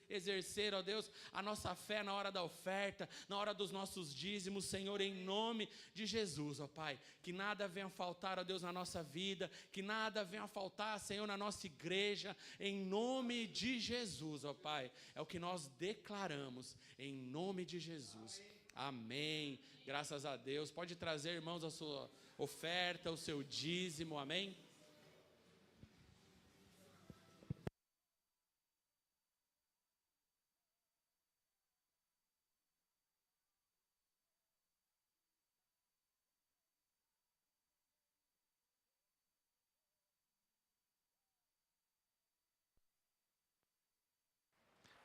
exercer, ó Deus, a nossa fé na hora da oferta, na hora dos nossos dízimos, Senhor, em nome de Jesus, ó Pai, que nada venha faltar, ó Deus, na nossa vida, que nada venha faltar, Senhor, na nossa igreja, em nome de Jesus, ó Pai, é o que nós declaramos, em nome de Jesus, amém, graças a Deus. Pode trazer, irmãos, a sua oferta, o seu dízimo, amém?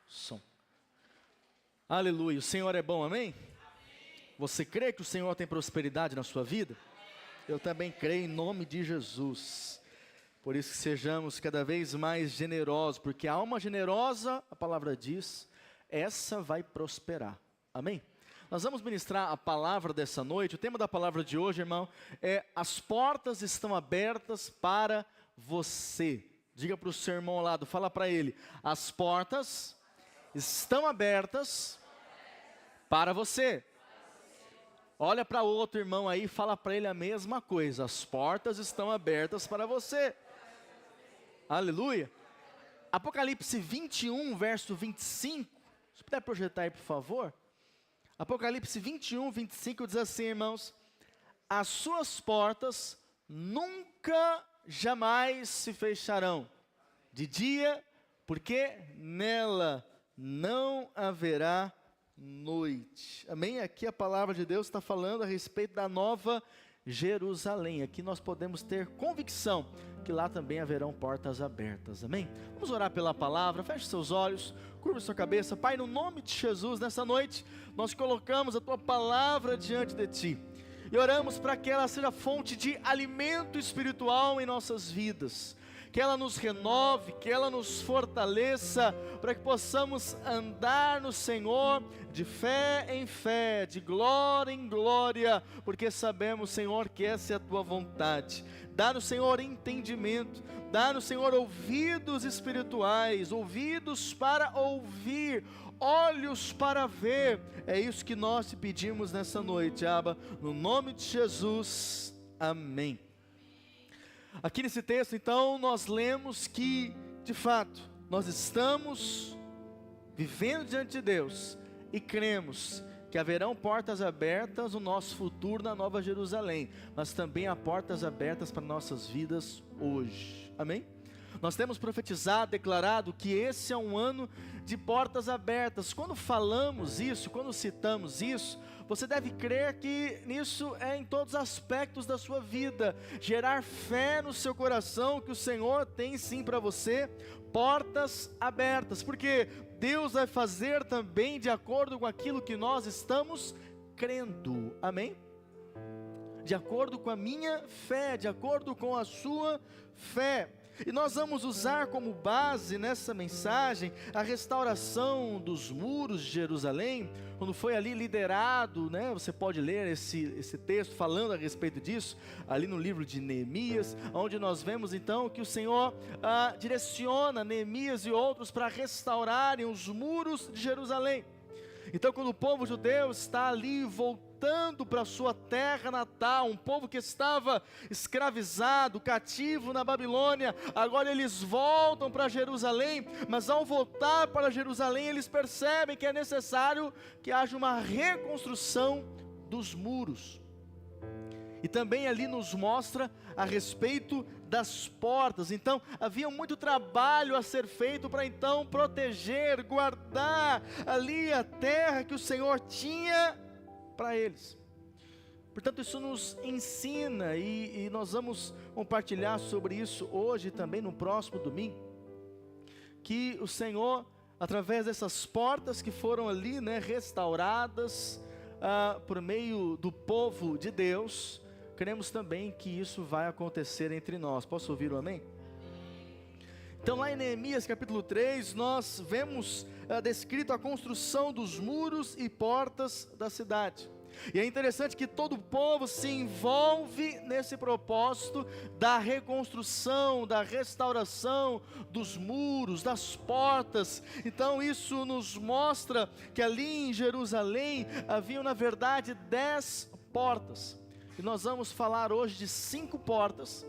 Som. Aleluia, o Senhor é bom, amém? Você crê que o Senhor tem prosperidade na sua vida? Eu também creio em nome de Jesus. Por isso que sejamos cada vez mais generosos, porque a alma generosa, a palavra diz, essa vai prosperar, amém? Nós vamos ministrar a palavra dessa noite. O tema da palavra de hoje, irmão, é: as portas estão abertas para você. Diga para o seu irmão ao lado, fala para ele: as portas estão abertas para você. Olha para o outro irmão aí e fala para ele a mesma coisa: as portas estão abertas para você. Aleluia. Apocalipse 21, verso 25. Se puder projetar aí, por favor. Apocalipse 21, 25 diz assim, irmãos: as suas portas nunca, jamais se fecharão de dia, porque nela não haverá noite. Amém? Aqui a palavra de Deus está falando a respeito da nova Jerusalém. Aqui nós podemos ter convicção que lá também haverão portas abertas. Amém? Vamos orar pela palavra. Feche seus olhos, curva sua cabeça. Pai, no nome de Jesus, nessa noite nós colocamos a tua palavra diante de ti e oramos para que ela seja fonte de alimento espiritual em nossas vidas, que ela nos renove, que ela nos fortaleça, para que possamos andar no Senhor de fé em fé, de glória em glória, porque sabemos, Senhor, que essa é a tua vontade. Dá-nos, Senhor, entendimento, dá-nos, Senhor, ouvidos espirituais, ouvidos para ouvir, olhos para ver. É isso que nós te pedimos nessa noite, Abba, no nome de Jesus, amém. Aqui nesse texto, então, nós lemos que, de fato, nós estamos vivendo diante de Deus e cremos que haverão portas abertas no nosso futuro na Nova Jerusalém, mas também há portas abertas para nossas vidas hoje, amém? Nós temos profetizado, declarado que esse é um ano de portas abertas. Quando falamos isso, quando citamos isso, você deve crer que nisso é em todos os aspectos da sua vida, gerar fé no seu coração que o Senhor tem sim para você, portas abertas, porque Deus vai fazer também de acordo com aquilo que nós estamos crendo, amém? De acordo com a minha fé, de acordo com a sua fé. E nós vamos usar como base nessa mensagem a restauração dos muros de Jerusalém, quando foi ali liderado, né? Você pode ler esse texto falando a respeito disso, ali no livro de Neemias, onde nós vemos então que o Senhor direciona Neemias e outros para restaurarem os muros de Jerusalém. Então, quando o povo judeu está ali voltando para a sua terra natal, um povo que estava escravizado, cativo na Babilônia, agora eles voltam para Jerusalém, mas ao voltar para Jerusalém, eles percebem que é necessário que haja uma reconstrução dos muros. E também ali nos mostra a respeito das portas. Então havia muito trabalho a ser feito para então proteger, guardar ali a terra que o Senhor tinha para eles. Portanto, isso nos ensina e nós vamos compartilhar sobre isso hoje e também no próximo domingo, que o Senhor, através dessas portas que foram ali, né, restauradas por meio do povo de Deus, cremos também que isso vai acontecer entre nós. Posso ouvir um amém? Então lá em Neemias capítulo 3, nós vemos descrito a construção dos muros e portas da cidade. E é interessante que todo o povo se envolve nesse propósito da reconstrução, da restauração dos muros, das portas. Então isso nos mostra que ali em Jerusalém haviam na verdade 10 portas. E nós vamos falar hoje de 5 portas.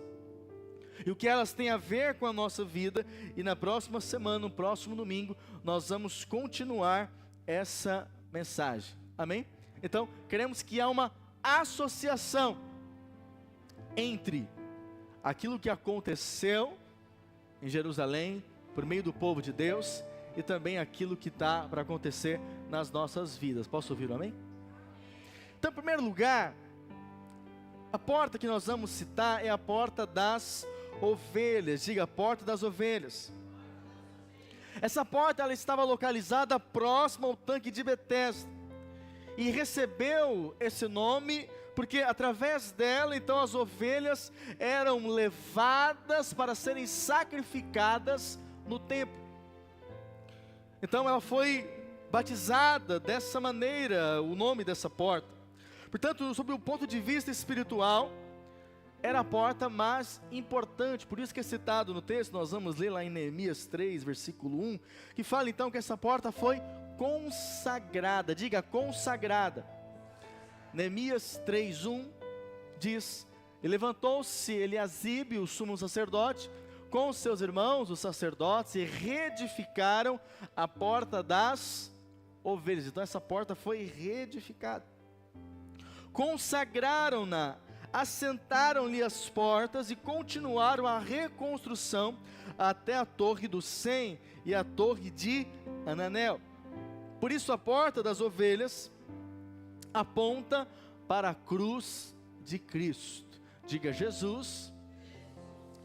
E o que elas têm a ver com a nossa vida. E na próxima semana, no próximo domingo, nós vamos continuar essa mensagem. Amém? Então, queremos que há uma associação entre aquilo que aconteceu em Jerusalém, por meio do povo de Deus, e também aquilo que está para acontecer nas nossas vidas. Posso ouvir um amém? Então, em primeiro lugar, a porta que nós vamos citar é a porta das ovelhas. Diga, a porta das ovelhas. Essa porta ela estava localizada próxima ao tanque de Betesda. E recebeu esse nome porque através dela, então, as ovelhas eram levadas para serem sacrificadas no templo. Então ela foi batizada dessa maneira, o nome dessa porta. Portanto, sob o ponto de vista espiritual, era a porta mais importante. Por isso que é citado no texto, nós vamos ler lá em Neemias 3, versículo 1, que fala então que essa porta foi consagrada. Diga, consagrada. Neemias 3:1 diz: e levantou-se Eliasibe, o sumo sacerdote, com os seus irmãos, os sacerdotes, e reedificaram a porta das ovelhas. Então essa porta foi reedificada. Consagraram-na, assentaram-lhe as portas e continuaram a reconstrução até a torre do Sem e a torre de Ananel. Por isso a porta das ovelhas aponta para a cruz de Cristo. Diga, Jesus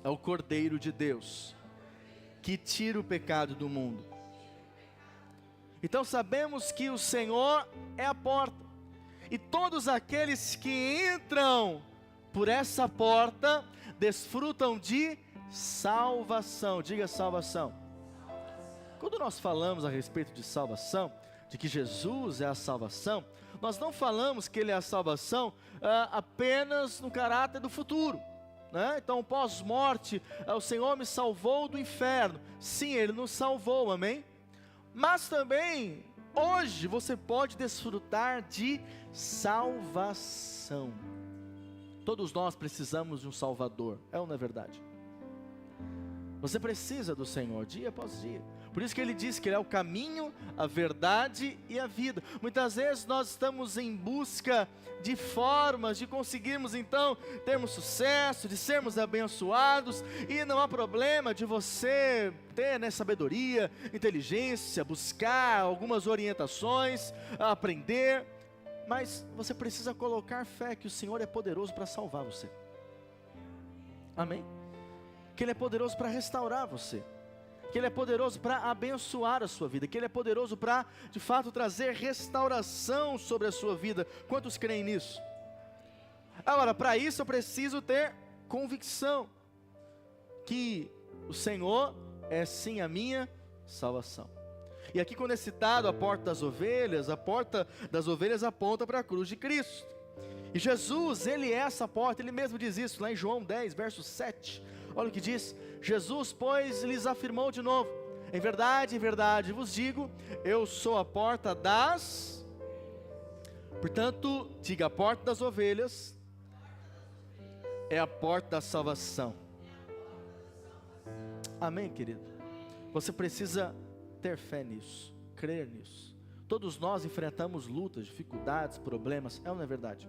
é o Cordeiro de Deus, que tira o pecado do mundo. Então sabemos que o Senhor é a porta. E todos aqueles que entram por essa porta desfrutam de salvação. Diga, salvação. Quando nós falamos a respeito de salvação, de que Jesus é a salvação, nós não falamos que Ele é a salvação apenas no caráter do futuro, né? Então pós-morte, o Senhor me salvou do inferno. Sim, Ele nos salvou, amém? Mas também, hoje, você pode desfrutar de salvação. Todos nós precisamos de um Salvador, é ou não é verdade? Você precisa do Senhor, dia após dia. Por isso que Ele diz que Ele é o caminho, a verdade e a vida. Muitas vezes nós estamos em busca de formas de conseguirmos então termos sucesso, de sermos abençoados. E não há problema de você ter, né, sabedoria, inteligência, buscar algumas orientações, aprender. Mas você precisa colocar fé que o Senhor é poderoso para salvar você. Amém? Que Ele é poderoso para restaurar você. Que Ele é poderoso para abençoar a sua vida, que Ele é poderoso para, de fato, trazer restauração sobre a sua vida. Quantos creem nisso? Agora, para isso eu preciso ter convicção que o Senhor é sim a minha salvação. E aqui quando é citado a porta das ovelhas aponta para a cruz de Cristo. E Jesus, Ele é essa porta, Ele mesmo diz isso lá em João 10, verso 7. Olha o que diz: Jesus, pois, lhes afirmou de novo: em verdade vos digo, eu sou a porta das... Portanto, diga, a porta das ovelhas é a porta da salvação. Amém, querido? Você precisa ter fé nisso, crer nisso. Todos nós enfrentamos lutas, dificuldades, problemas, é ou não é verdade?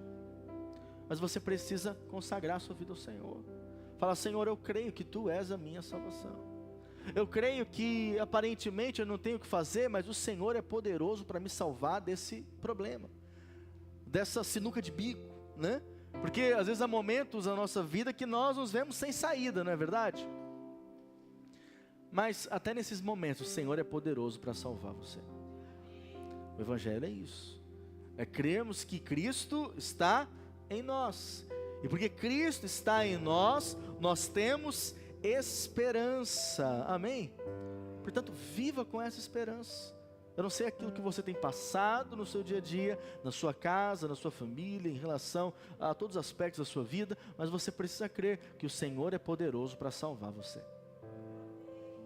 Mas você precisa consagrar a sua vida ao Senhor. Fala: Senhor, eu creio que Tu és a minha salvação. Eu creio que aparentemente eu não tenho o que fazer, mas o Senhor é poderoso para me salvar desse problema, dessa sinuca de bico, né? Porque às vezes há momentos na nossa vida que nós nos vemos sem saída, não é verdade? Mas até nesses momentos o Senhor é poderoso para salvar você. O Evangelho é isso, é crermos que Cristo está em nós. E porque Cristo está em nós, nós temos esperança. Amém? Portanto, viva com essa esperança. Eu não sei aquilo que você tem passado no seu dia a dia, na sua casa, na sua família, em relação a todos os aspectos da sua vida, mas você precisa crer que o Senhor é poderoso para salvar você.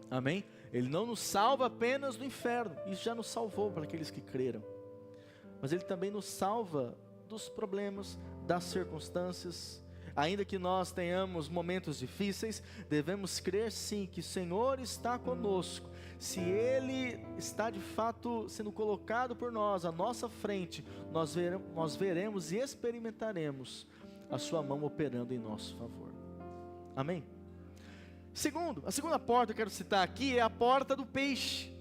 Amém? Ele não nos salva apenas do inferno, isso já nos salvou para aqueles que creram. Mas Ele também nos salva dos problemas, das circunstâncias. Ainda que nós tenhamos momentos difíceis, devemos crer sim que o Senhor está conosco. Se Ele está de fato sendo colocado por nós, à nossa frente, nós veremos e experimentaremos a sua mão operando em nosso favor. Amém? A segunda porta que eu quero citar aqui é a porta do peixe.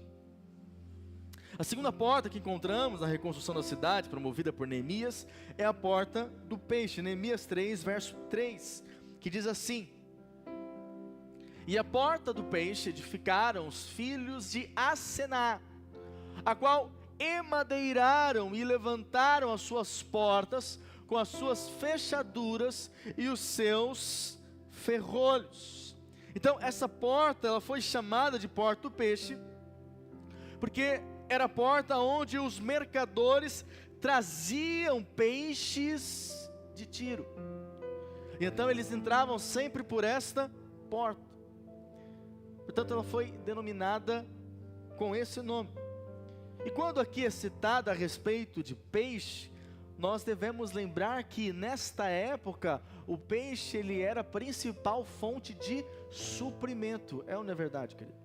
A segunda porta que encontramos na reconstrução da cidade, promovida por Neemias, é a porta do peixe. Neemias 3, verso 3, que diz assim: E a porta do peixe edificaram os filhos de Asená, a qual emadeiraram e levantaram as suas portas com as suas fechaduras e os seus ferrolhos. Então essa porta, ela foi chamada de porta do peixe, porque era a porta onde os mercadores traziam peixes de Tiro. E então eles entravam sempre por esta porta. Portanto, ela foi denominada com esse nome. E quando aqui é citada a respeito de peixe, nós devemos lembrar que nesta época o peixe ele era a principal fonte de suprimento. É ou não é verdade, querido?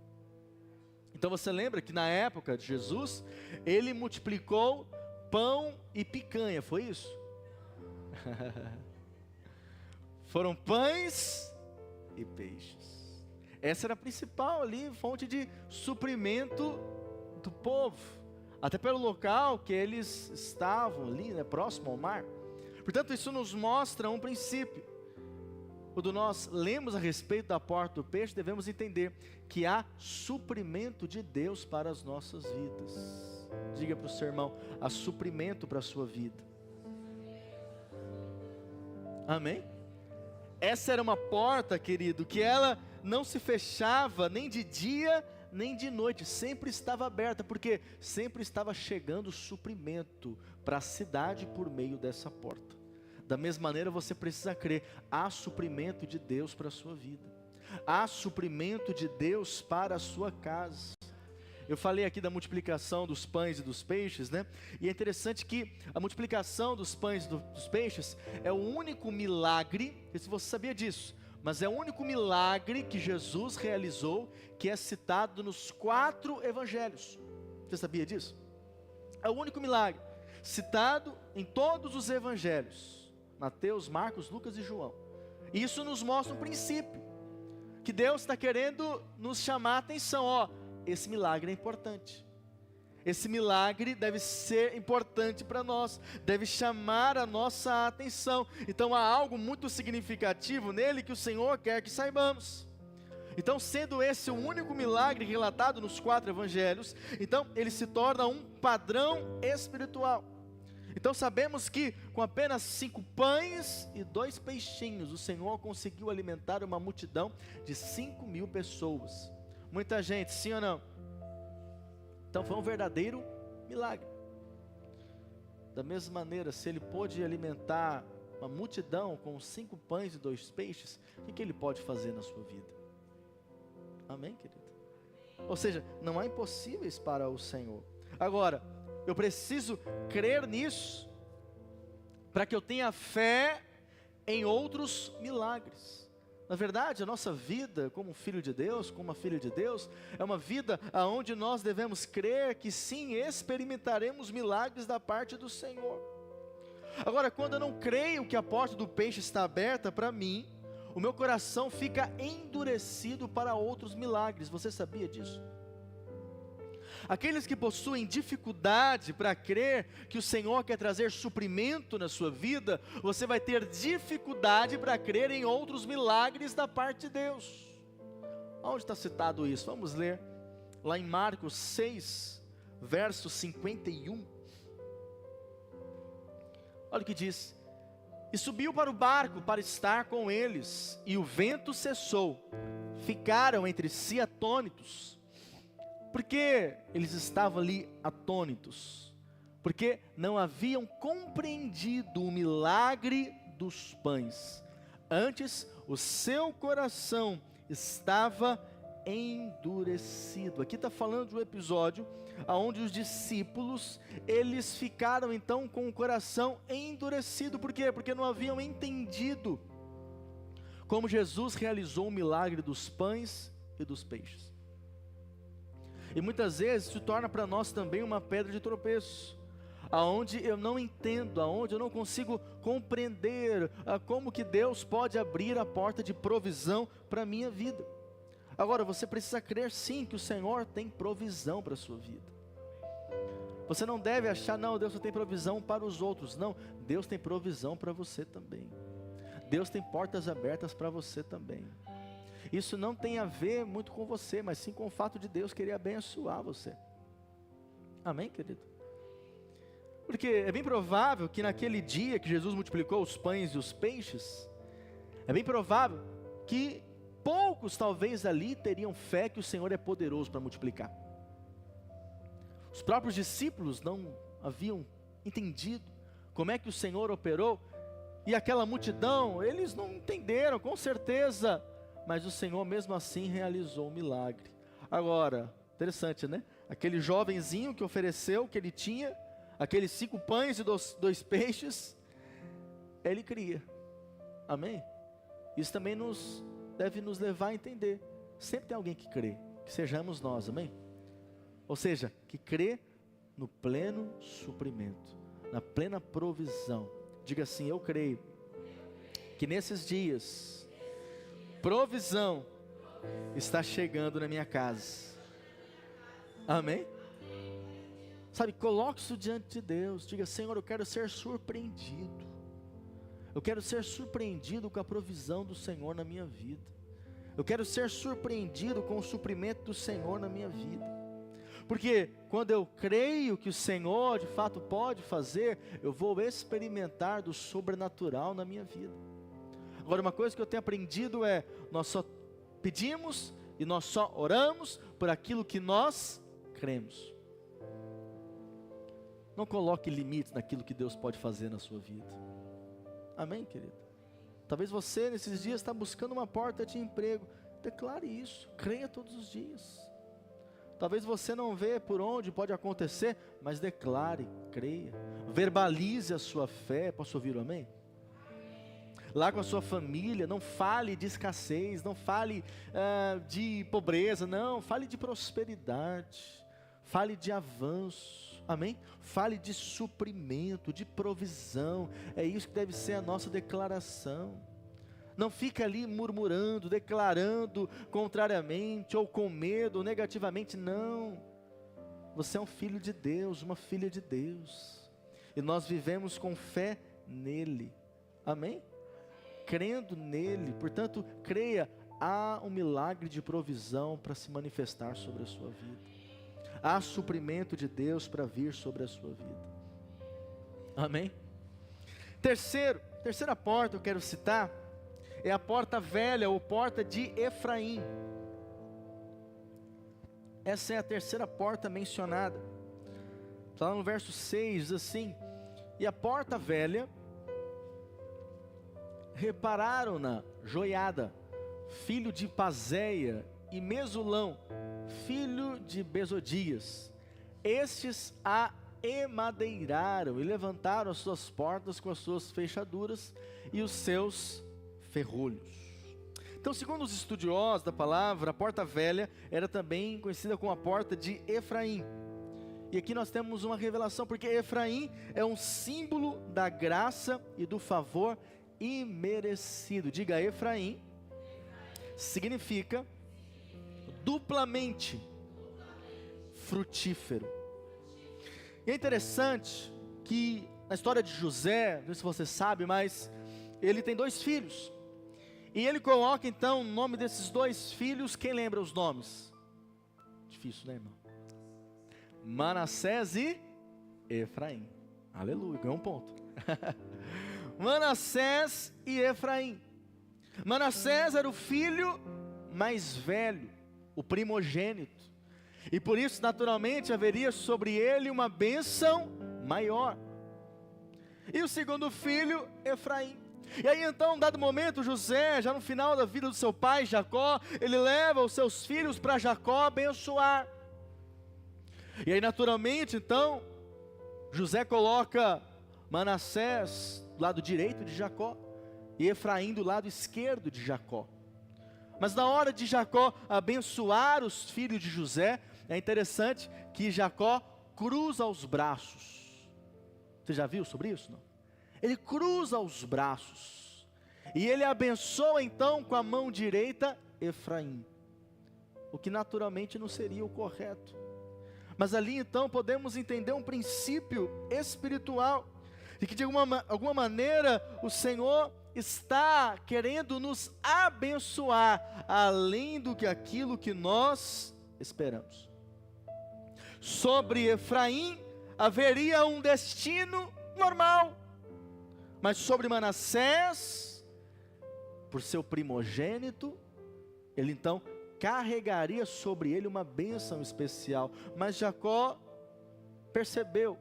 Então você lembra que na época de Jesus, ele multiplicou pão e picanha, foi isso? Foram pães e peixes. Essa era a principal ali, fonte de suprimento do povo. Até pelo local que eles estavam ali, né, próximo ao mar. Portanto, isso nos mostra um princípio. Quando nós lemos a respeito da porta do peixe, devemos entender que há suprimento de Deus para as nossas vidas. Diga para o seu irmão, há suprimento para a sua vida. Amém? Essa era uma porta, querido, que ela não se fechava nem de dia nem de noite, sempre estava aberta, porque sempre estava chegando suprimento para a cidade por meio dessa porta. Da mesma maneira você precisa crer, há suprimento de Deus para a sua vida, há suprimento de Deus para a sua casa. Eu falei aqui da multiplicação dos pães e dos peixes, né? E é interessante que a multiplicação dos pães e dos peixes é o único milagre, não sei se você sabia disso, mas é o único milagre que Jesus realizou, que é citado nos 4 evangelhos. Você sabia disso? É o único milagre citado em todos os evangelhos: Mateus, Marcos, Lucas e João. E isso nos mostra um princípio, que Deus está querendo nos chamar a atenção. Ó, esse milagre é importante. Esse milagre deve ser importante para nós, deve chamar a nossa atenção. Então há algo muito significativo nele que o Senhor quer que saibamos. Então, sendo esse o único milagre relatado nos 4 evangelhos, então ele se torna um padrão espiritual. Então sabemos que com apenas 5 pães e 2 peixinhos, o Senhor conseguiu alimentar uma multidão de 5.000 pessoas. Muita gente, sim ou não? Então foi um verdadeiro milagre. Da mesma maneira, se ele pôde alimentar uma multidão com 5 pães e 2 peixes, o que ele pode fazer na sua vida? Amém, querido? Ou seja, não há impossíveis para o Senhor. Agora, eu preciso crer nisso, para que eu tenha fé em outros milagres. Na verdade, a nossa vida como filho de Deus, como uma filha de Deus, é uma vida onde nós devemos crer que sim, experimentaremos milagres da parte do Senhor. Agora, quando eu não creio que a porta do peixe está aberta para mim, o meu coração fica endurecido para outros milagres. Você sabia disso? Aqueles que possuem dificuldade para crer que o Senhor quer trazer suprimento na sua vida, você vai ter dificuldade para crer em outros milagres da parte de Deus. Onde está citado isso? Vamos ler lá em Marcos 6, verso 51. Olha o que diz: E subiu para o barco para estar com eles, e o vento cessou. Ficaram entre si atônitos. Porque eles estavam ali atônitos, porque não haviam compreendido o milagre dos pães. Antes, o seu coração estava endurecido. Aqui está falando de um episódio onde os discípulos, eles ficaram então com o coração endurecido. Por quê? Porque não haviam entendido como Jesus realizou o milagre dos pães e dos peixes. E muitas vezes se torna para nós também uma pedra de tropeço, aonde eu não entendo, aonde eu não consigo compreender como que Deus pode abrir a porta de provisão para a minha vida. Agora, você precisa crer sim que o Senhor tem provisão para a sua vida. Você não deve achar, não, Deus só tem provisão para os outros. Não, Deus tem provisão para você também. Deus tem portas abertas para você também. Isso não tem a ver muito com você, mas sim com o fato de Deus querer abençoar você. Amém, querido? Porque é bem provável que naquele dia que Jesus multiplicou os pães e os peixes, é bem provável que poucos talvez ali teriam fé que o Senhor é poderoso para multiplicar. Os próprios discípulos não haviam entendido como é que o Senhor operou, e aquela multidão, eles não entenderam, com certeza, mas o Senhor mesmo assim realizou o milagre. Agora, interessante, né? Aquele jovenzinho que ofereceu o que ele tinha, aqueles 5 pães e 2 peixes, ele cria. Amém? Isso também deve nos levar a entender, sempre tem alguém que crê, que sejamos nós, amém? Ou seja, que crê no pleno suprimento, na plena provisão. Diga assim: eu creio que nesses dias, provisão está chegando na minha casa. Amém? Sabe, coloque isso diante de Deus. Diga: Senhor, eu quero ser surpreendido. Eu quero ser surpreendido com a provisão do Senhor na minha vida. Eu quero ser surpreendido com o suprimento do Senhor na minha vida. Porque quando eu creio que o Senhor de fato pode fazer, eu vou experimentar do sobrenatural na minha vida. Agora, uma coisa que eu tenho aprendido é: nós só pedimos e nós só oramos por aquilo que nós cremos. Não coloque limites naquilo que Deus pode fazer na sua vida. Amém, querido? Talvez você nesses dias está buscando uma porta de emprego. Declare isso, creia todos os dias. Talvez você não vê por onde pode acontecer, mas declare, creia, verbalize a sua fé. Posso ouvir o amém? Lá com a sua família, não fale de escassez, não fale de pobreza, não, fale de prosperidade, fale de avanço, amém? Fale de suprimento, de provisão. É isso que deve ser a nossa declaração. Não fica ali murmurando, declarando contrariamente, ou com medo, ou negativamente, não. Você é um filho de Deus, uma filha de Deus, e nós vivemos com fé nele, amém? Crendo nele, portanto, creia, há um milagre de provisão para se manifestar sobre a sua vida. Há suprimento de Deus para vir sobre a sua vida, amém? Terceira porta eu quero citar, é a porta velha, ou porta de Efraim. Essa é a terceira porta mencionada. Está lá no verso 6, diz assim: e a porta velha, repararam-na Joiada, filho de Pazéia, e Mesulão, filho de Bezodias. Estes a emadeiraram e levantaram as suas portas com as suas fechaduras e os seus ferrolhos. Então, segundo os estudiosos da palavra, a porta velha era também conhecida como a porta de Efraim. E aqui nós temos uma revelação, porque Efraim é um símbolo da graça e do favor imerecido. Diga: Efraim significa duplamente frutífero. E é interessante que na história de José, não sei se você sabe, mas ele tem 2 filhos. E ele coloca então o nome desses 2 filhos. Quem lembra os nomes? Difícil, né, irmão? Manassés e Efraim. Aleluia, ganhou um ponto. Manassés e Efraim. Manassés era o filho mais velho, o primogênito. E por isso, naturalmente, haveria sobre ele uma bênção maior. E o segundo filho, Efraim. E aí então, em dado momento, José, já no final da vida do seu pai, Jacó, ele leva os seus filhos para Jacó abençoar. E aí naturalmente então, José coloca Manassés do lado direito de Jacó, e Efraim do lado esquerdo de Jacó. Mas na hora de Jacó abençoar os filhos de José, é interessante que Jacó cruza os braços. Você já viu sobre isso? Não? Ele cruza os braços, e ele abençoa então com a mão direita Efraim, o que naturalmente não seria o correto. Mas ali então podemos entender um princípio espiritual, de que de alguma maneira o Senhor está querendo nos abençoar, além do que aquilo que nós esperamos. Sobre Efraim haveria um destino normal, mas sobre Manassés, por seu primogênito, ele então carregaria sobre ele uma bênção especial. Mas Jacó percebeu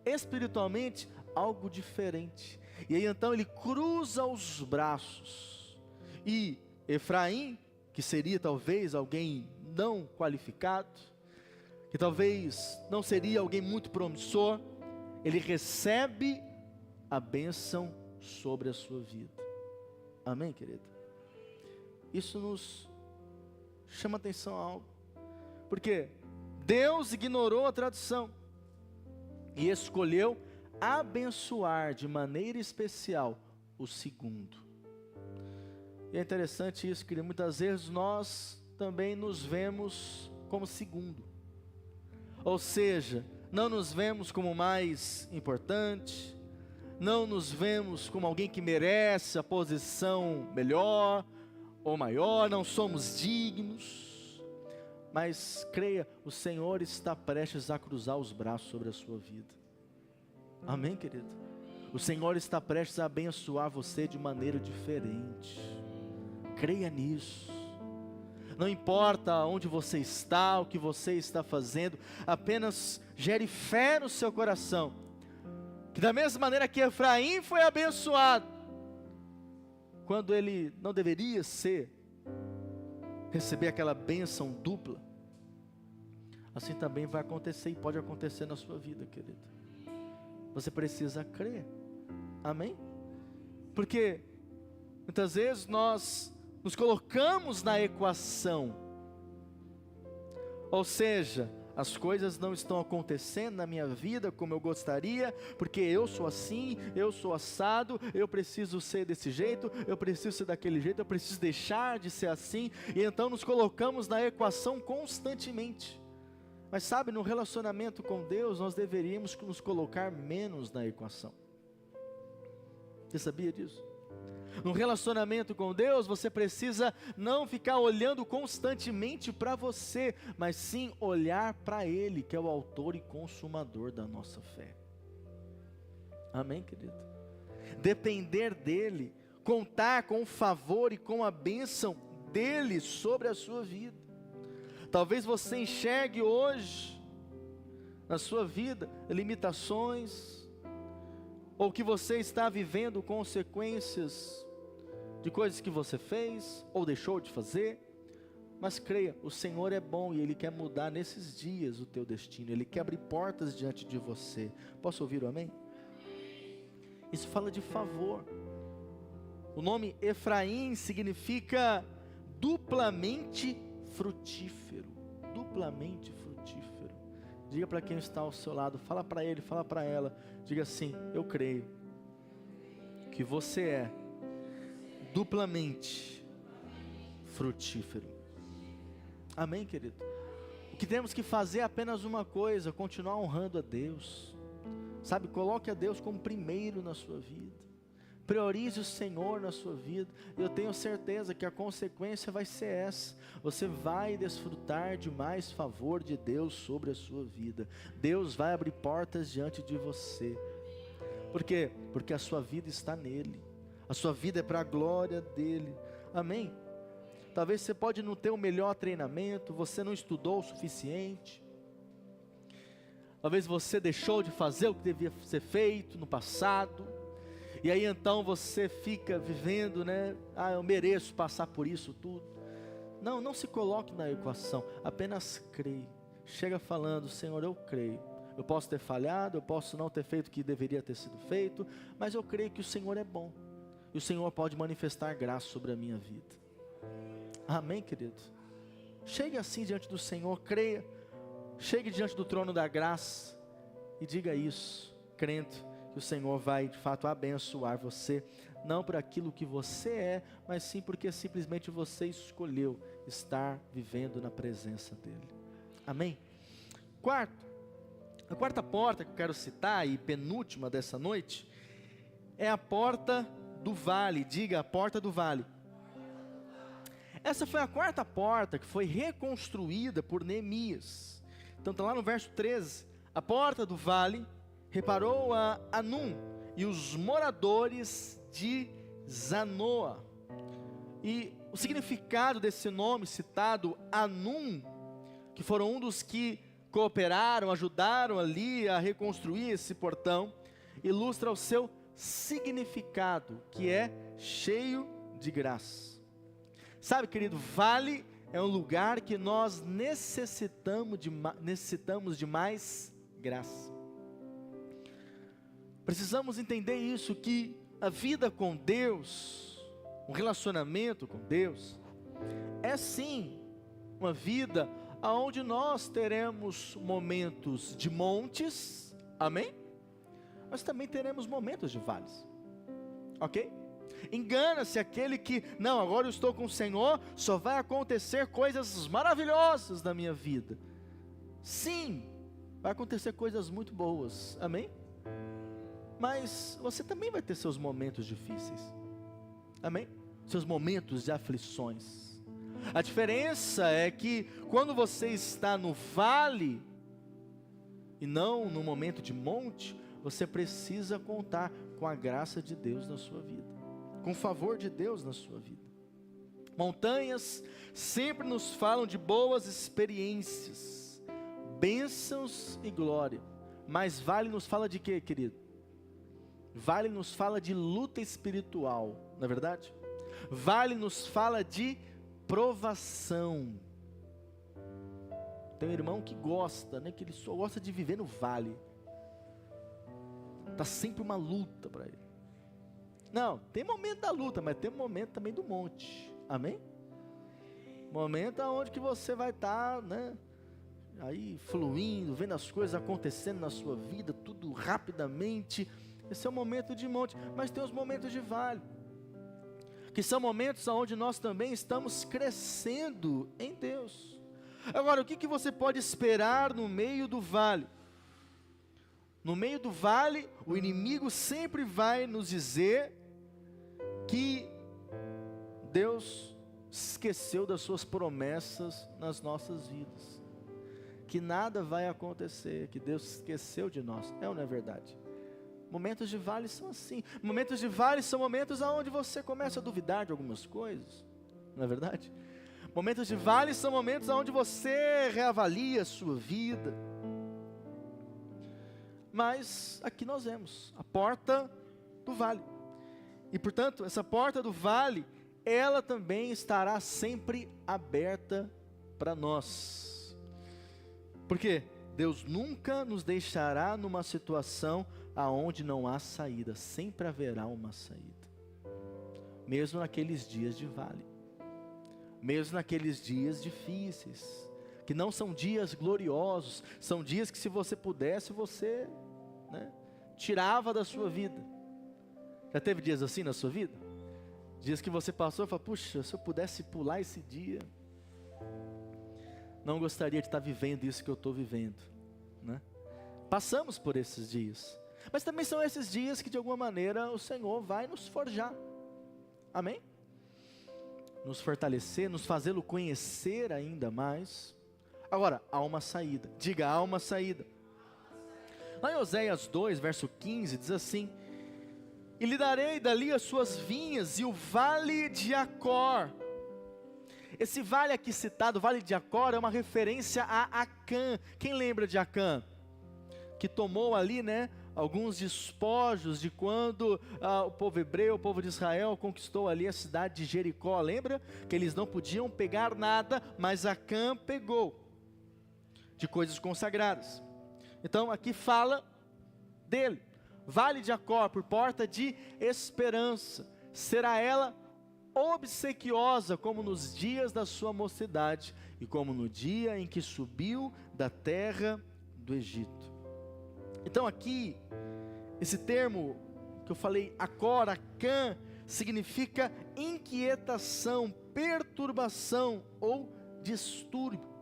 espiritualmente algo diferente, e aí então ele cruza os braços, e Efraim, que seria talvez alguém não qualificado, que talvez não seria alguém muito promissor, ele recebe a bênção sobre a sua vida. Amém, querido? Isso nos chama atenção a algo, porque Deus ignorou a tradição e escolheu abençoar de maneira especial o segundo. E é interessante isso, que muitas vezes nós também nos vemos como segundo, ou seja, não nos vemos como mais importante, não nos vemos como alguém que merece a posição melhor ou maior, não somos dignos. Mas creia, o Senhor está prestes a cruzar os braços sobre a sua vida. Amém, querido? O Senhor está prestes a abençoar você de maneira diferente. Creia nisso. Não importa onde você está, o que você está fazendo, apenas gere fé no seu coração, que da mesma maneira que Efraim foi abençoado, quando ele não deveria receber aquela bênção dupla, assim também vai acontecer e pode acontecer na sua vida, querido. Você precisa crer, amém? Porque muitas vezes nós nos colocamos na equação, ou seja, as coisas não estão acontecendo na minha vida como eu gostaria, porque eu sou assim, eu sou assado, eu preciso ser desse jeito, eu preciso ser daquele jeito, eu preciso deixar de ser assim, e então nos colocamos na equação constantemente. Mas sabe, no relacionamento com Deus, nós deveríamos nos colocar menos na equação. Você sabia disso? No relacionamento com Deus, você precisa não ficar olhando constantemente para você, mas sim olhar para Ele, que é o autor e consumador da nossa fé. Amém, querido? Depender dEle, contar com o favor e com a bênção dEle sobre a sua vida. Talvez você enxergue hoje, na sua vida, limitações, ou que você está vivendo consequências de coisas que você fez ou deixou de fazer, mas creia, o Senhor é bom e Ele quer mudar nesses dias o teu destino, Ele quer abrir portas diante de você. Posso ouvir o amém? Isso fala de favor. O nome Efraim significa duplamente frutífero, duplamente frutífero. Diga para quem está ao seu lado, fala para ele, fala para ela, diga assim: eu creio que você é duplamente frutífero. Amém, querido? O que temos que fazer é apenas uma coisa: continuar honrando a Deus. Sabe, coloque a Deus como primeiro na sua vida. Priorize o Senhor na sua vida. Eu tenho certeza que a consequência vai ser essa: você vai desfrutar de mais favor de Deus sobre a sua vida. Deus vai abrir portas diante de você. Por quê? Porque a sua vida está nele. A sua vida é para a glória dele. Amém? Talvez você pode não ter o melhor treinamento, você não estudou o suficiente. Talvez você deixou de fazer o que devia ser feito no passado. E aí então você fica vivendo, né? Eu mereço passar por isso tudo. Não se coloque na equação, apenas creia. Chega falando, Senhor, eu creio. Eu posso ter falhado, eu posso não ter feito o que deveria ter sido feito, mas eu creio que o Senhor é bom. E o Senhor pode manifestar graça sobre a minha vida. Amém, querido? Chegue assim diante do Senhor, creia. Chegue diante do trono da graça e diga isso, crendo que o Senhor vai de fato abençoar você, não por aquilo que você é, mas sim porque simplesmente você escolheu estar vivendo na presença dEle. Amém? A quarta porta que eu quero citar, e penúltima dessa noite, é a porta do vale. Diga, a porta do vale. Essa foi a quarta porta que foi reconstruída por Neemias. Então está lá no verso 13, a porta do vale reparou a Anum e os moradores de Zanoa. E o significado desse nome citado, Anum, que foram um dos que cooperaram, ajudaram ali a reconstruir esse portão, ilustra o seu significado, que é cheio de graça. Sabe, querido, vale é um lugar que nós necessitamos de mais graça. Precisamos entender isso, que a vida com Deus, um relacionamento com Deus, é sim uma vida onde nós teremos momentos de montes, amém? Mas também teremos momentos de vales, ok? Engana-se aquele que, não, agora eu estou com o Senhor, só vai acontecer coisas maravilhosas na minha vida. Sim, vai acontecer coisas muito boas, amém? Mas você também vai ter seus momentos difíceis, amém? Seus momentos de aflições. A diferença é que quando você está no vale e não no momento de monte, você precisa contar com a graça de Deus na sua vida, com o favor de Deus na sua vida. Montanhas sempre nos falam de boas experiências, bênçãos e glória, mas vale nos fala de quê, querido? Vale nos fala de luta espiritual, não é verdade? Vale nos fala de provação. Tem um irmão que gosta, né, que ele só gosta de viver no vale. Está sempre uma luta para ele. Não, tem momento da luta, mas tem momento também do monte. Amém? Momento onde que você vai estar, né, aí fluindo, vendo as coisas acontecendo na sua vida, tudo rapidamente. Esse é o momento de monte, mas tem os momentos de vale, que são momentos onde nós também estamos crescendo em Deus. Agora, o que você pode esperar no meio do vale? No meio do vale, o inimigo sempre vai nos dizer que Deus esqueceu das suas promessas nas nossas vidas, que nada vai acontecer, que Deus esqueceu de nós. É ou não é verdade? Momentos de vale são assim. Momentos de vale são momentos onde você começa a duvidar de algumas coisas, não é verdade? Momentos de vale são momentos onde você reavalia a sua vida. Mas aqui nós vemos a porta do vale. E portanto, essa porta do vale, ela também estará sempre aberta para nós. Por quê? Deus nunca nos deixará numa situação aonde não há saída, sempre haverá uma saída. Mesmo naqueles dias de vale, mesmo naqueles dias difíceis, que não são dias gloriosos, são dias que se você pudesse, você, né, tirava da sua vida. Já teve dias assim na sua vida? Dias que você passou e falou, puxa, se eu pudesse pular esse dia, não gostaria de estar vivendo isso que eu estou vivendo, né? Passamos por esses dias, mas também são esses dias que de alguma maneira o Senhor vai nos forjar, amém? Nos fortalecer, nos fazê-lo conhecer ainda mais. Agora, há uma saída, diga, há uma saída. Lá em Oséias 2, verso 15, diz assim, e lhe darei dali as suas vinhas e o vale de Acor, esse vale aqui citado, o Vale de Acor, é uma referência a Acã. Quem lembra de Acã? Que tomou ali, alguns despojos de quando o povo hebreu, o povo de Israel conquistou ali a cidade de Jericó. Lembra? Que eles não podiam pegar nada, mas Acã pegou de coisas consagradas. Então aqui fala dele. Vale de Acor, por porta de esperança. Será ela obsequiosa como nos dias da sua mocidade e como no dia em que subiu da terra do Egito. Então aqui, esse termo que eu falei, Acor, Acã, significa inquietação, perturbação ou distúrbio.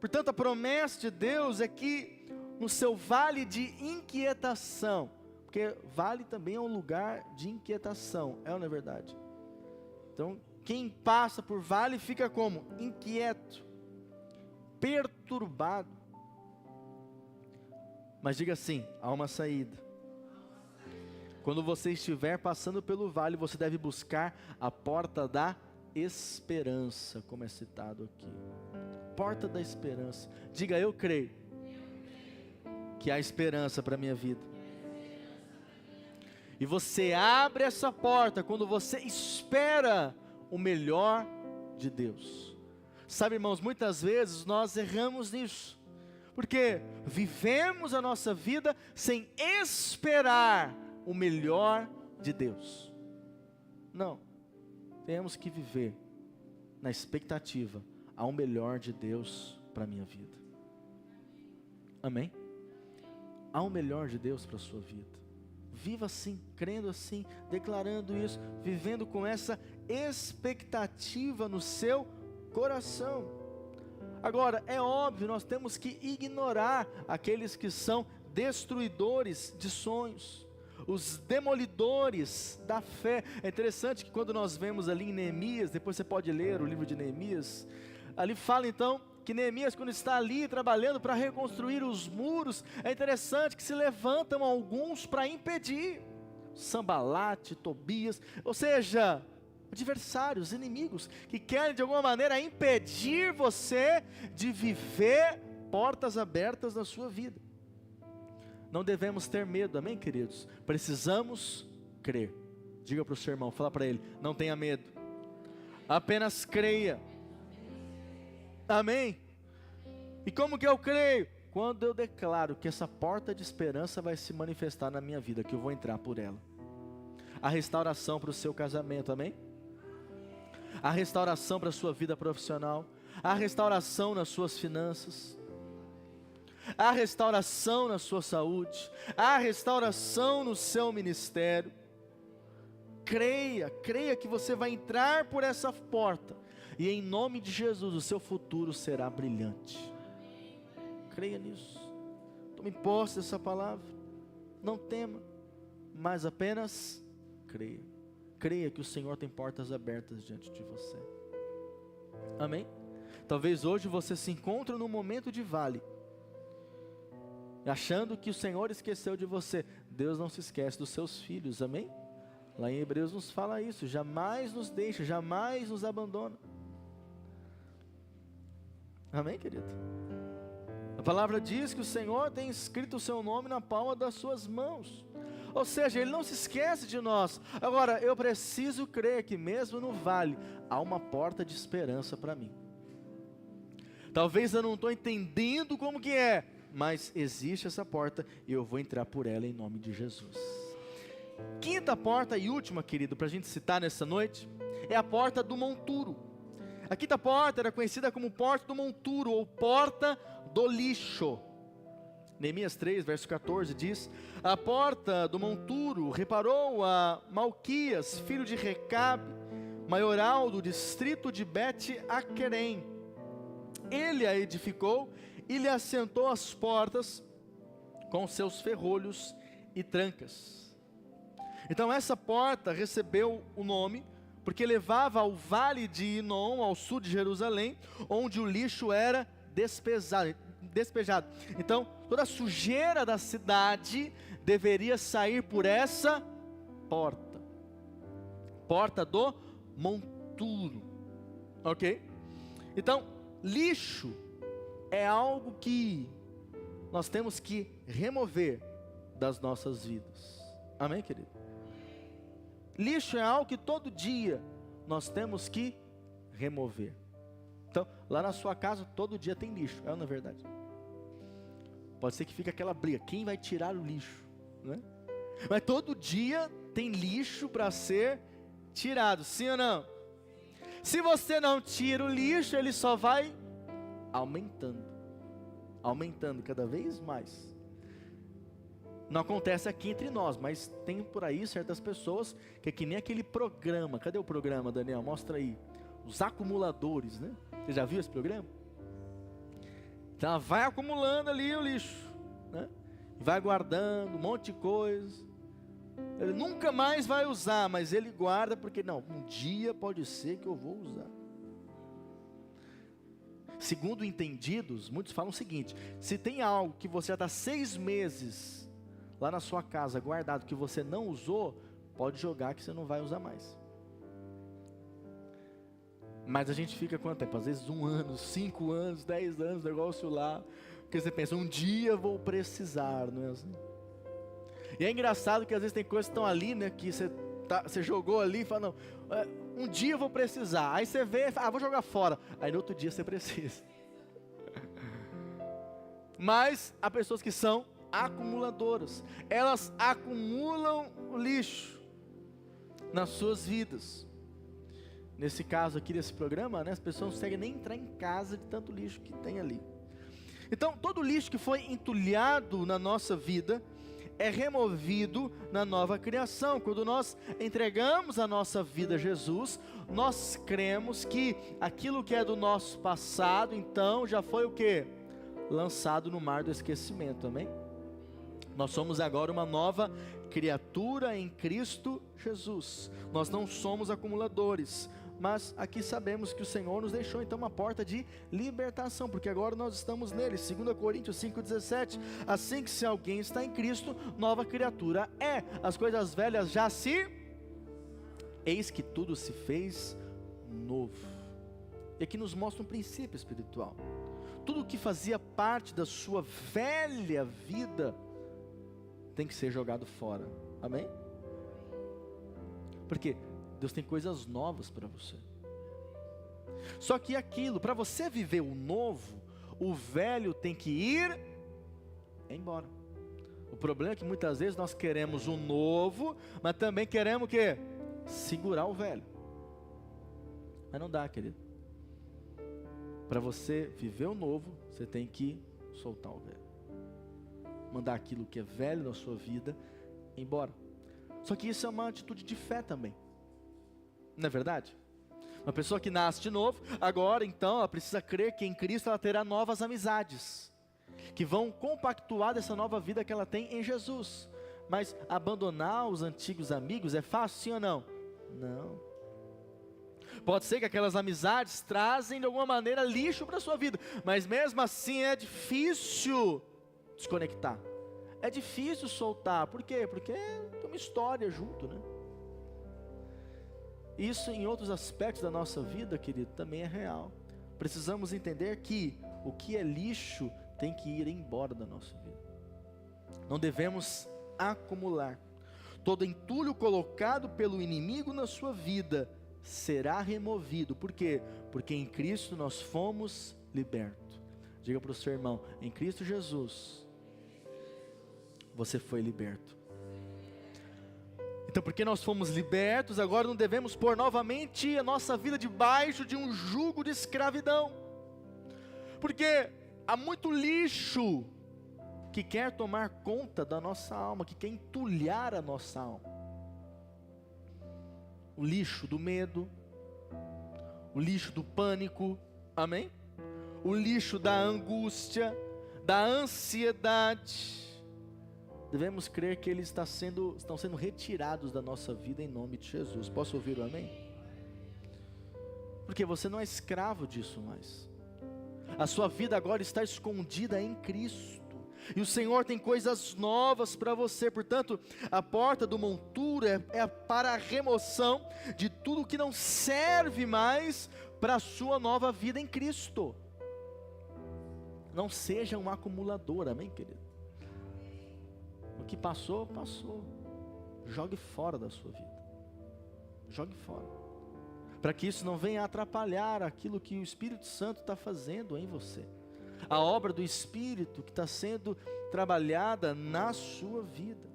Portanto, a promessa de Deus é que no seu vale de inquietação, porque vale também é um lugar de inquietação, não é verdade? Então, quem passa por vale fica como? Inquieto, perturbado. Mas diga assim, há uma saída. Quando você estiver passando pelo vale, você deve buscar a porta da esperança, como é citado aqui. Porta da esperança. Diga, eu creio que há esperança para a minha vida. E você abre essa porta quando você espera o melhor de Deus. Sabe, irmãos, muitas vezes nós erramos nisso. Porque vivemos a nossa vida sem esperar o melhor de Deus. Não, temos que viver na expectativa há um melhor de Deus para a minha vida. Amém? Há um melhor de Deus para a sua vida. Viva assim, crendo assim, declarando isso, vivendo com essa expectativa no seu coração. Agora, é óbvio, nós temos que ignorar aqueles que são destruidores de sonhos, os demolidores da fé. É interessante que quando nós vemos ali em Neemias, depois você pode ler o livro de Neemias, ali fala então que Neemias, quando está ali trabalhando para reconstruir os muros, é interessante que se levantam alguns para impedir, Sambalate, Tobias, ou seja, adversários, inimigos, que querem de alguma maneira impedir você de viver portas abertas na sua vida. Não devemos ter medo, amém, queridos? Precisamos crer. Diga para o seu irmão, fala para ele, não tenha medo, apenas creia. Amém? E como que eu creio? Quando eu declaro que essa porta de esperança vai se manifestar na minha vida, que eu vou entrar por ela. A restauração para o seu casamento, amém? A restauração para a sua vida profissional, a restauração nas suas finanças, a restauração na sua saúde, a restauração no seu ministério. Creia que você vai entrar por essa porta, e em nome de Jesus o seu futuro será brilhante. Creia nisso, tome posse dessa palavra, não tema, mas apenas creia. Creia que o Senhor tem portas abertas diante de você. Amém? Talvez hoje você se encontre num momento de vale, achando que o Senhor esqueceu de você. Deus não se esquece dos seus filhos, amém? Lá em Hebreus nos fala isso, jamais nos deixa, jamais nos abandona. Amém, querido? A palavra diz que o Senhor tem escrito o seu nome na palma das suas mãos. Ou seja, Ele não se esquece de nós. Agora, eu preciso crer que mesmo no vale, há uma porta de esperança para mim. Talvez eu não estou entendendo como que é, mas existe essa porta e eu vou entrar por ela em nome de Jesus. Quinta porta e última, querido, para a gente citar nessa noite, é a porta do monturo. A quinta porta era conhecida como porta do monturo ou porta do lixo. Neemias 3, verso 14 diz: a porta do monturo reparou a Malquias, filho de Recabe, maioral do distrito de Bet-Aquerem. Ele a edificou e lhe assentou as portas com seus ferrolhos e trancas. Então essa porta recebeu o nome porque levava ao vale de Inom, ao sul de Jerusalém, onde o lixo era despejado. Então toda a sujeira da cidade deveria sair por essa porta do monturo, ok? Então, lixo é algo que nós temos que remover das nossas vidas. Amém, querido? Lixo é algo que todo dia nós temos que remover. Então, lá na sua casa, todo dia tem lixo, é ou não é verdade? Pode ser que fique aquela briga, quem vai tirar o lixo, né? Mas todo dia tem lixo para ser tirado, sim ou não? Se você não tira o lixo, ele só vai aumentando, aumentando cada vez mais. Não acontece aqui entre nós, mas tem por aí certas pessoas que é que nem aquele programa. Cadê o programa, Daniel? Mostra aí. Os acumuladores, né? Você já viu esse programa? Então ela vai acumulando ali o lixo, né? Vai guardando um monte de coisa. Ele nunca mais vai usar, mas ele guarda porque não, um dia pode ser que eu vou usar. Segundo entendidos, muitos falam o seguinte: se tem algo que você já está 6 meses lá na sua casa guardado que você não usou, pode jogar que você não vai usar mais. Mas a gente fica quanto tempo? Às vezes 1 ano, 5 anos, 10 anos, negócio lá, porque você pensa, um dia vou precisar, não é assim? E é engraçado que às vezes tem coisas que estão ali, né, que você jogou ali e fala, não, um dia eu vou precisar. Aí você vê, vou jogar fora. Aí no outro dia você precisa. Mas há pessoas que são acumuladoras. Elas acumulam o lixo nas suas vidas. Nesse caso aqui desse programa, né, as pessoas não conseguem nem entrar em casa de tanto lixo que tem ali. Então, todo lixo que foi entulhado na nossa vida é removido na nova criação. Quando nós entregamos a nossa vida a Jesus, nós cremos que aquilo que é do nosso passado, então, já foi o quê? Lançado no mar do esquecimento, amém? Nós somos agora uma nova criatura em Cristo Jesus. Nós não somos acumuladores, mas aqui sabemos que o Senhor nos deixou então uma porta de libertação, porque agora nós estamos nele. 2 Coríntios 5,17, assim que se alguém está em Cristo, nova criatura é. As coisas velhas já eis que tudo se fez novo. E aqui nos mostra um princípio espiritual. Tudo que fazia parte da sua velha vida tem que ser jogado fora, amém? Porque Deus tem coisas novas para você. Só que aquilo, para você viver o novo, o velho tem que ir embora. O problema é que muitas vezes nós queremos o novo, mas também queremos o quê? Segurar o velho. Mas não dá, querido. Para você viver o novo, você tem que soltar o velho. Mandar aquilo que é velho na sua vida embora. Só que isso é uma atitude de fé também. Não é verdade? Uma pessoa que nasce de novo, agora então ela precisa crer que em Cristo ela terá novas amizades, que vão compactuar dessa nova vida que ela tem em Jesus. Mas abandonar os antigos amigos é fácil, sim ou não? Não. Pode ser que aquelas amizades trazem de alguma maneira lixo para a sua vida, mas mesmo assim é difícil desconectar. É difícil soltar. Por quê? Porque tem uma história junto, né? Isso em outros aspectos da nossa vida, querido, também é real. Precisamos entender que o que é lixo tem que ir embora da nossa vida. Não devemos acumular. Todo entulho colocado pelo inimigo na sua vida será removido. Por quê? Porque em Cristo nós fomos libertos. Diga para o seu irmão, em Cristo Jesus, você foi liberto. Então, porque nós fomos libertos, agora não devemos pôr novamente a nossa vida debaixo de um jugo de escravidão. Porque há muito lixo que quer tomar conta da nossa alma, que quer entulhar a nossa alma. O lixo do medo, o lixo do pânico, amém? O lixo da angústia, da ansiedade. Devemos crer que eles estão sendo retirados da nossa vida em nome de Jesus. Posso ouvir o amém? Porque você não é escravo disso mais. A sua vida agora está escondida em Cristo. E o Senhor tem coisas novas para você. Portanto, a porta do monturo é para a remoção de tudo que não serve mais para a sua nova vida em Cristo. Não seja um acumulador, amém, querido? O que passou, passou. Jogue fora da sua vida. Jogue fora. Para que isso não venha atrapalhar aquilo que o Espírito Santo está fazendo em você. A obra do Espírito que está sendo trabalhada na sua vida.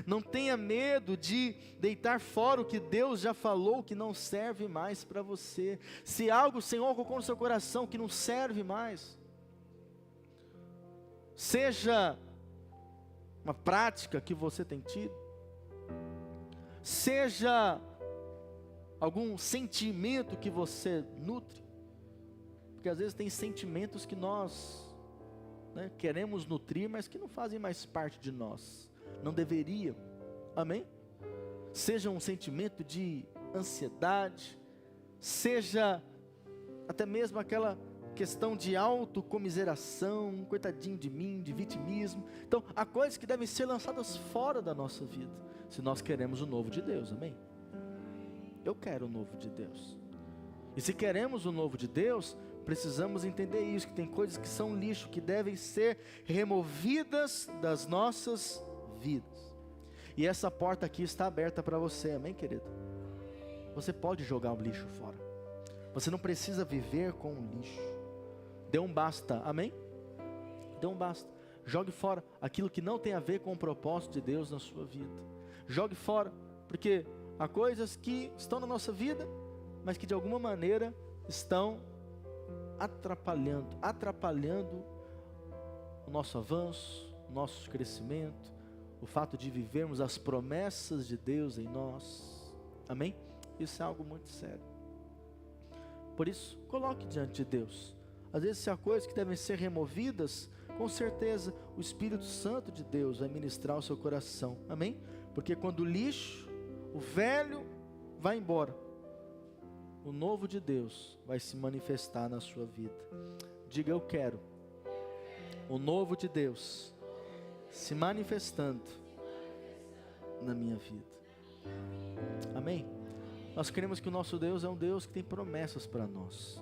Não tenha medo de deitar fora o que Deus já falou que não serve mais para você. Se algo o Senhor colocou no seu coração que não serve mais, seja uma prática que você tem tido, seja algum sentimento que você nutre, porque às vezes tem sentimentos que nós queremos nutrir, mas que não fazem mais parte de nós, não deveriam, amém? Seja um sentimento de ansiedade, seja até mesmo aquela questão de autocomiseração, coitadinho de mim, de vitimismo. Então, há coisas que devem ser lançadas fora da nossa vida, se nós queremos o novo de Deus, amém? Eu quero o novo de Deus. E se queremos o novo de Deus, precisamos entender isso, que tem coisas que são lixo, que devem ser removidas das nossas vidas. E essa porta aqui está aberta para você, amém, querido? Você pode jogar o lixo fora. Você não precisa viver com o lixo. Dê um basta, amém? Dê um basta. Jogue fora aquilo que não tem a ver com o propósito de Deus na sua vida. Jogue fora, porque há coisas que estão na nossa vida, mas que de alguma maneira estão atrapalhando o nosso avanço, o nosso crescimento, o fato de vivermos as promessas de Deus em nós, amém? Isso é algo muito sério. Por isso, coloque diante de Deus. Às vezes, se há coisas que devem ser removidas, com certeza o Espírito Santo de Deus vai ministrar o seu coração, amém? Porque quando o lixo, o velho vai embora, o novo de Deus vai se manifestar na sua vida. Diga: eu quero o novo de Deus se manifestando na minha vida. Amém? Nós queremos que o nosso Deus é um Deus que tem promessas para nós.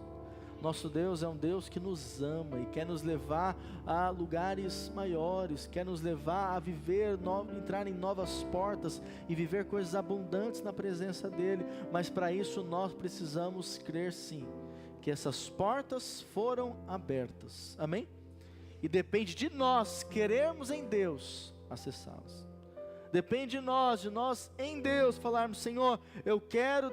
Nosso Deus é um Deus que nos ama e quer nos levar a lugares maiores, quer nos levar a viver, entrar em novas portas e viver coisas abundantes na presença dEle. Mas para isso nós precisamos crer sim, que essas portas foram abertas, amém? E depende de nós querermos em Deus acessá-las. Depende de nós em Deus falarmos: Senhor, eu quero